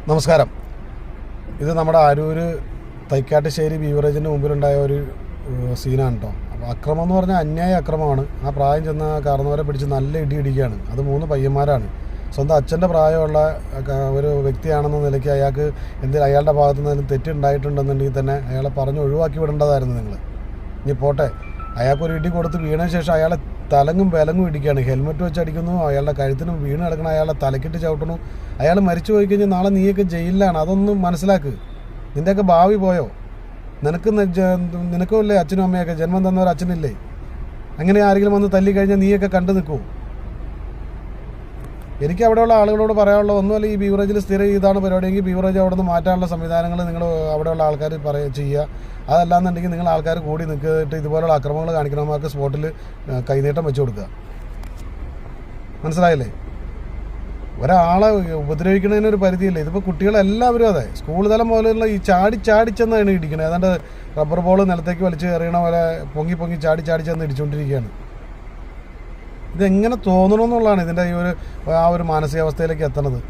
നമസ്കാരം. ഇത് നമ്മുടെ അരൂര് തൈക്കാട്ടുശ്ശേരി ബീവറേജിൻ്റെ മുമ്പിലുണ്ടായ ഒരു സീനാണ് കേട്ടോ. അപ്പോൾ അക്രമം എന്ന് പറഞ്ഞാൽ അന്യായ അക്രമമാണ്. ആ പ്രായം ചെന്ന കാരണവരെ പിടിച്ച് നല്ല ഇടിയാണ്. അത് 3 പയ്യന്മാരാണ്. സ്വന്തം അച്ഛൻ്റെ പ്രായമുള്ള ഒരു വ്യക്തിയാണെന്ന നിലയ്ക്ക് അയാളുടെ ഭാഗത്തു നിന്നും തെറ്റുണ്ടായിട്ടുണ്ടെന്നുണ്ടെങ്കിൽ തന്നെ അയാളെ പറഞ്ഞ് ഒഴിവാക്കി വിടേണ്ടതായിരുന്നു നിങ്ങൾ. ഇനി പോട്ടെ, അയാൾക്കൊരു ഇടി കൊടുത്ത് വീണതിന് ശേഷം അയാളെ തലങ്ങും വിലങ്ങും ഇടിക്കുകയാണ്. ഹെൽമെറ്റ് വെച്ച് അടിക്കുന്നു, അയാളുടെ കഴുത്തിനും വീണ് കിടക്കണം, അയാളെ തലക്കിട്ട് ചവിട്ടണു. അയാൾ മരിച്ചു പോയി കഴിഞ്ഞാൽ നാളെ നീയൊക്കെ ജയിലിലാണ്. അതൊന്നും മനസ്സിലാക്ക്. നിൻ്റെയൊക്കെ ഭാവി പോയോ? നിനക്കുമില്ലേ അച്ഛനും അമ്മയൊക്കെ? ജന്മം തന്നവർ അച്ഛനില്ലേ? അങ്ങനെ ആരെങ്കിലും വന്ന് തല്ലിക്കഴിഞ്ഞാൽ നീയൊക്കെ കണ്ടു നിൽക്കുമോ? എനിക്ക് അവിടെയുള്ള ആളുകളോട് പറയാനുള്ള ഒന്നുമല്ല, ഈ ബീവറേജിൽ സ്ഥിരം ഇതാണ് പരിപാടിയെങ്കിൽ ബീവറേജ് അവിടെ നിന്ന് മാറ്റാനുള്ള സംവിധാനങ്ങൾ നിങ്ങൾ അവിടെയുള്ള ആൾക്കാർ ചെയ്യുക. അതല്ലാന്നുണ്ടെങ്കിൽ നിങ്ങൾ ആൾക്കാർ കൂടി നിൽക്കിയിട്ട് ഇതുപോലുള്ള അക്രമങ്ങൾ കാണിക്കണമാർക്ക് സ്പോട്ടിൽ കൈനീട്ടം വെച്ച് കൊടുക്കുക. മനസ്സിലായില്ലേ? ഒരാളെ ഉപദ്രവിക്കുന്നതിനൊരു പരിധിയില്ലേ. ഇതിപ്പോൾ കുട്ടികളെല്ലാവരും അതെ, സ്കൂൾ തലം പോലെയുള്ള ഈ ചാടിച്ചെന്നാണ് ഇടിക്കുന്നത്. ഏതാണ്ട് റബ്ബർ ബോൾ നിലത്തേക്ക് വലിച്ച് എറിയണ പോലെ പൊങ്ങി ചാടിച്ചെന്ന് ഇടിച്ചുകൊണ്ടിരിക്കുകയാണ്. ഇതെങ്ങനെ തോന്നണമെന്നുള്ളതാണ് ഇതിൻ്റെ ആ ഒരു മാനസികാവസ്ഥയിലേക്ക് എത്തണത്.